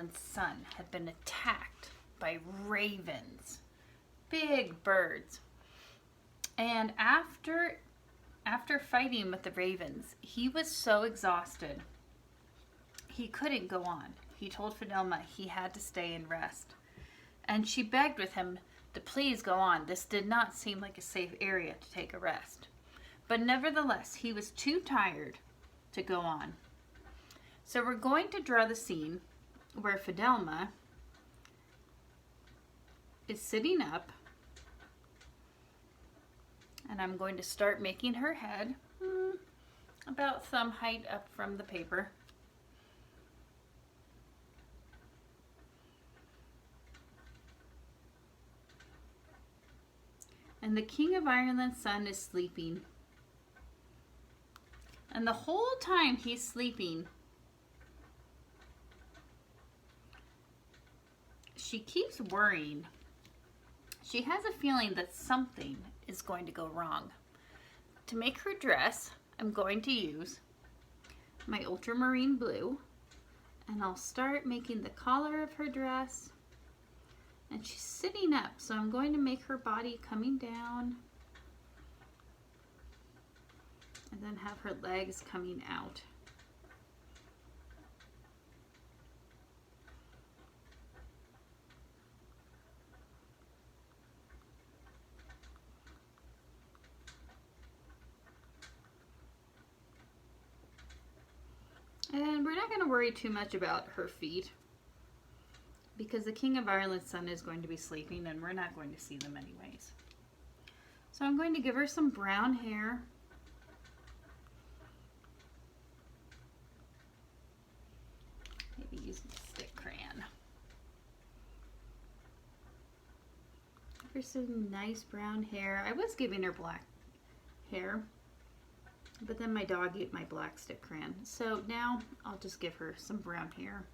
Ireland's son had been attacked by ravens, big birds. And after fighting with the ravens, he was so exhausted, he couldn't go on. He told Fidelma he had to stay and rest. And she begged with him to please go on. This did not seem like a safe area to take a rest. But nevertheless, he was too tired to go on. So we're going to draw the scene where Fidelma is sitting up, and I'm going to start making her head about thumb height up from the paper. And the King of Ireland's son is sleeping. And the whole time he's sleeping, she keeps worrying. She has a feeling that something is going to go wrong. To make her dress, I'm going to use my ultramarine blue, and I'll start making the collar of her dress. And she's sitting up, so I'm going to make her body coming down, and then have her legs coming out. And we're not going to worry too much about her feet, because the King of Ireland's son is going to be sleeping and we're not going to see them anyways. So I'm going to give her some brown hair. Maybe use the stick crayon. Give her some nice brown hair. I was giving her black hair, but then my dog ate my black stick crayon. So now I'll just give her some brown hair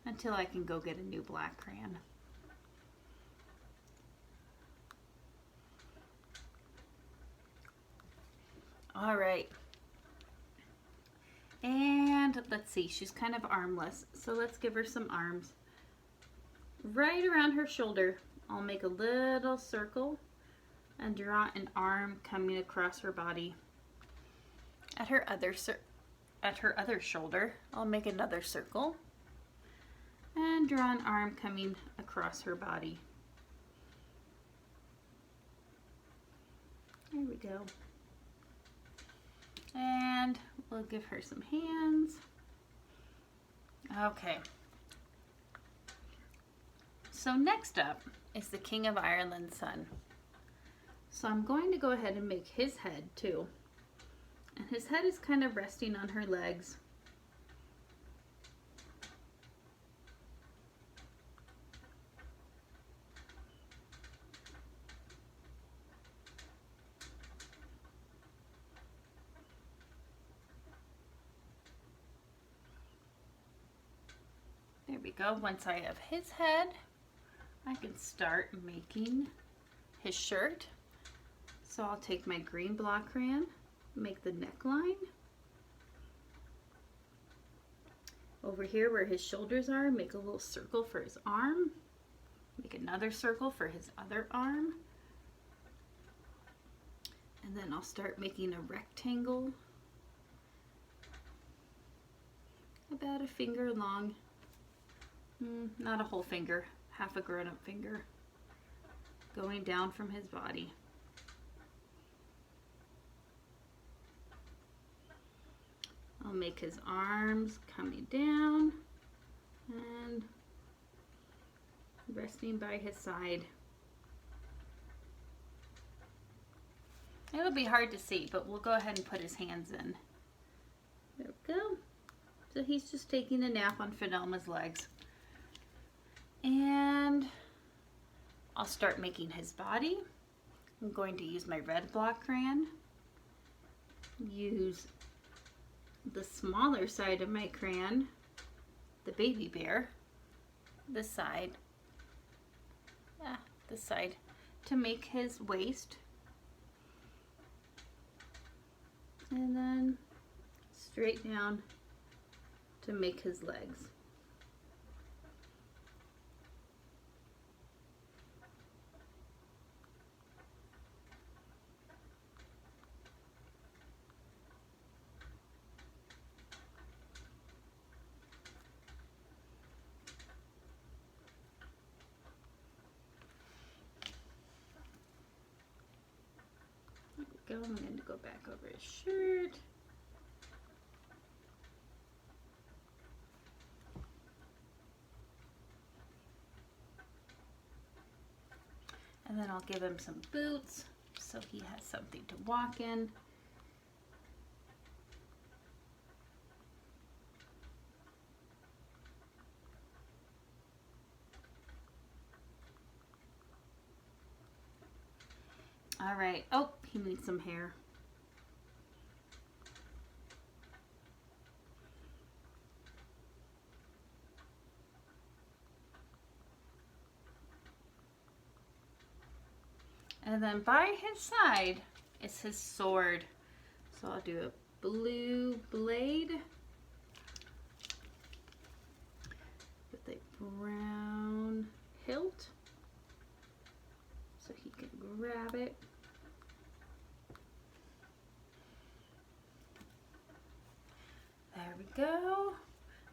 until I can go get a new black crayon. All right. And let's see, she's kind of armless, so let's give her some arms. Right around her shoulder, I'll make a little circle and draw an arm coming across her body. At her other shoulder, I'll make another circle and draw an arm coming across her body. There we go. And we'll give her some hands. Okay. So next up is the King of Ireland's son. So I'm going to go ahead and make his head too. And his head is kind of resting on her legs. There we go. Once I have his head, I can start making his shirt. So I'll take my green block crayon, make the neckline. Over here where his shoulders are, make a little circle for his arm. Make another circle for his other arm. And then I'll start making a rectangle about a finger long. Not a whole finger, half a grown-up finger, going down from his body. I'll make his arms coming down and resting by his side. It'll be hard to see, but we'll go ahead and put his hands in. There we go. So he's just taking a nap on Fidelma's legs. And I'll start making his body. I'm going to use my red block crayon. Use the smaller side of my crayon, the baby bear, this side, to make his waist. And then straight down to make his legs. I'm going to go back over his shirt. And then I'll give him some boots so he has something to walk in. All right. Oh, he needs some hair. And then by his side is his sword. So I'll do a blue blade with a brown hilt so he can grab it. There we go.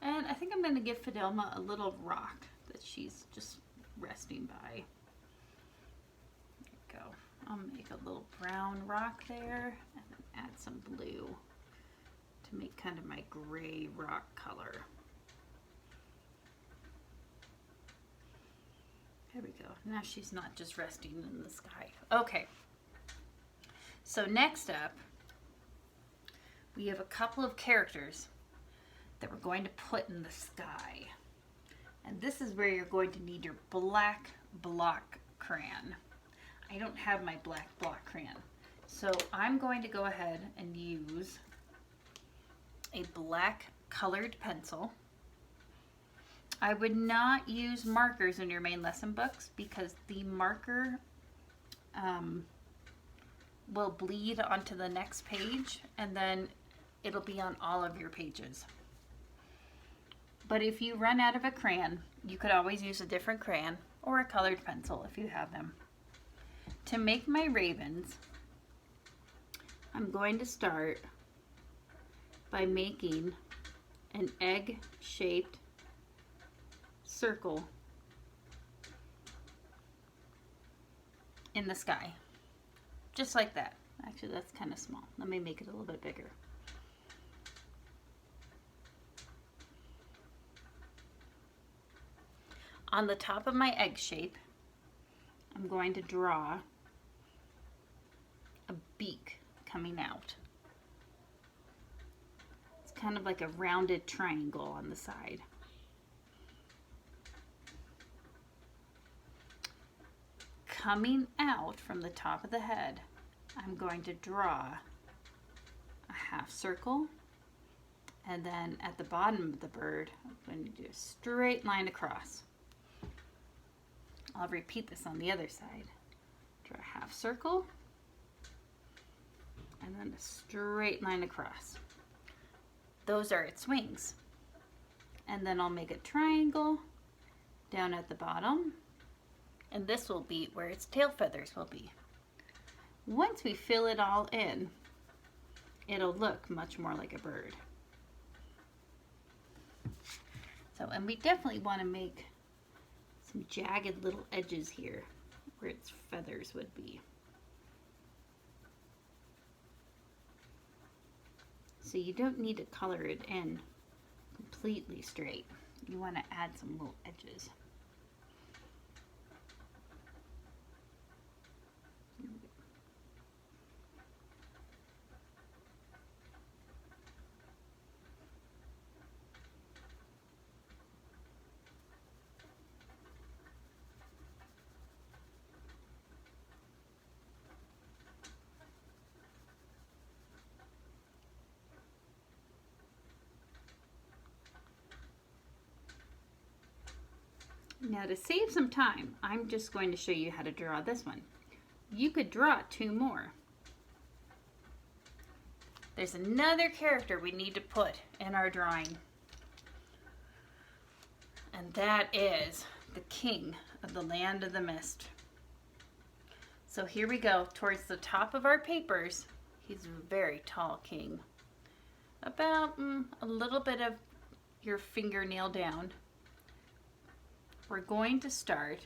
And I think I'm going to give Fidelma a little rock that she's just resting by. There we go. I'll make a little brown rock there and then add some blue to make kind of my gray rock color. There we go. Now she's not just resting in the sky. Okay. So next up, we have a couple of characters that we're going to put in the sky. And this is where you're going to need your black block crayon. I don't have my black block crayon. So I'm going to go ahead and use a black colored pencil. I would not use markers in your main lesson books because the marker will bleed onto the next page and then it'll be on all of your pages. But if you run out of a crayon, you could always use a different crayon or a colored pencil if you have them. To make my ravens, I'm going to start by making an egg-shaped circle in the sky. Just like that. Actually, that's kind of small. Let me make it a little bit bigger. On the top of my egg shape, I'm going to draw a beak coming out. It's kind of like a rounded triangle on the side. Coming out from the top of the head, I'm going to draw a half circle, and then at the bottom of the bird, I'm going to do a straight line across. I'll repeat this on the other side. Draw a half circle, and then a straight line across. Those are its wings. And then I'll make a triangle down at the bottom, and this will be where its tail feathers will be. Once we fill it all in, it'll look much more like a bird. So, and we definitely want to make some jagged little edges here where its feathers would be. So you don't need to color it in completely straight. You want to add some little edges. Now to save some time, I'm just going to show you how to draw this one. You could draw two more. There's another character we need to put in our drawing. And that is the king of the land of the mist. So here we go, towards the top of our papers. He's a very tall king. About a little bit of your fingernail down. We're going to start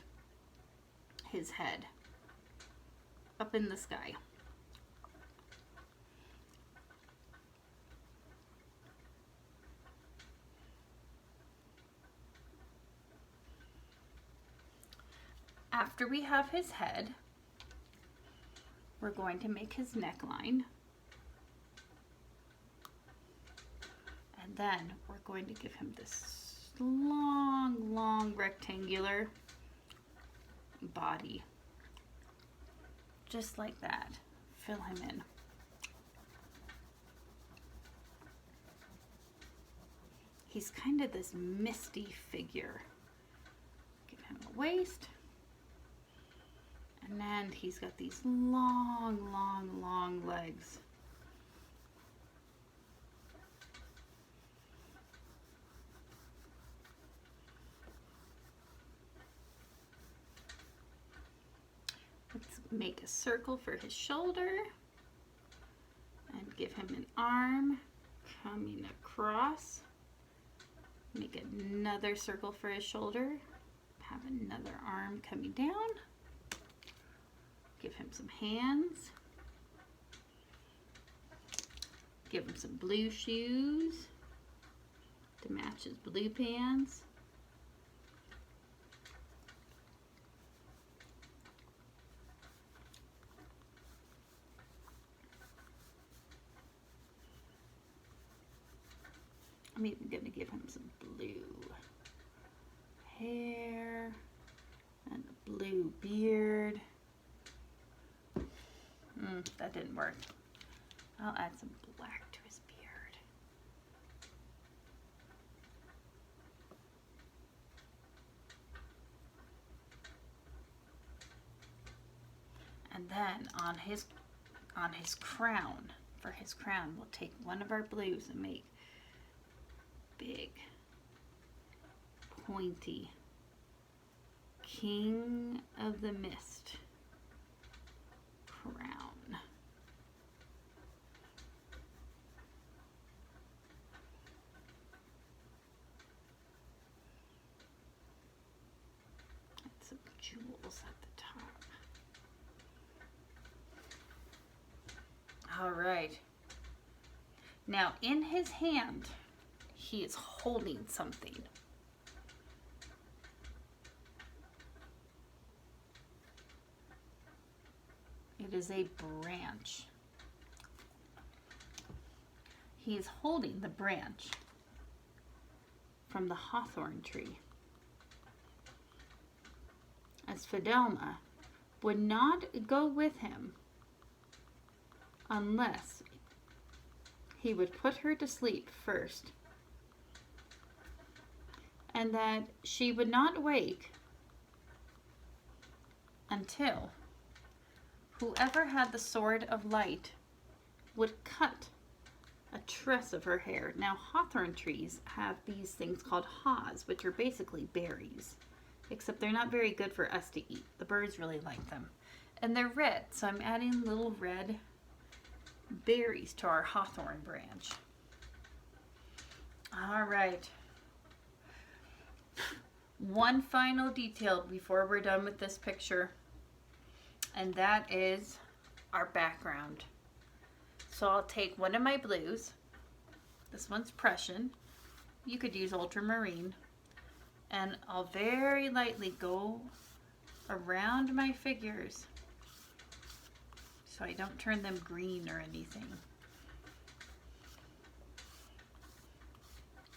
his head up in the sky. after we have his head, we're going to make his neckline. And then we're going to give him this long rectangular body. Just like that. Fill him in. He's kind of this misty figure. Give him a waist. And then he's got these long legs. Let's make a circle for his shoulder and give him an arm coming across. Make another circle for his shoulder. Have another arm coming down. Give him some hands. Give him some blue shoes to match his blue pants. I'm even going to give him some blue hair and a blue beard. That didn't work. I'll add some black to his beard. And then on his crown, for his crown, we'll take one of our blues and make big, pointy King of the Mist crown. And some jewels at the top. All right. Now in his hand, he is holding something. It is a branch. He is holding the branch from the hawthorn tree. As Fidelma would not go with him unless he would put her to sleep first, and that she would not wake until whoever had the sword of light would cut a tress of her hair. Now, hawthorn trees have these things called haws, which are basically berries, except they're not very good for us to eat. The birds really like them. And they're red, so I'm adding little red berries to our hawthorn branch. All right. One final detail before we're done with this picture, and that is our background. So I'll take one of my blues. This one's Prussian. You could use ultramarine. And I'll very lightly go around my figures so I don't turn them green or anything.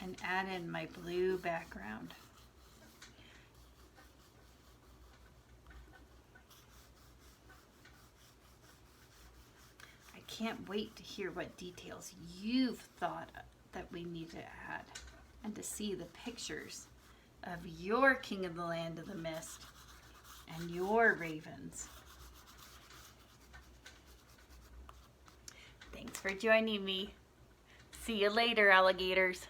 And add in my blue background. I can't wait to hear what details you've thought that we need to add, and to see the pictures of your King of the Land of the Mist and your ravens. Thanks for joining me. See you later, alligators.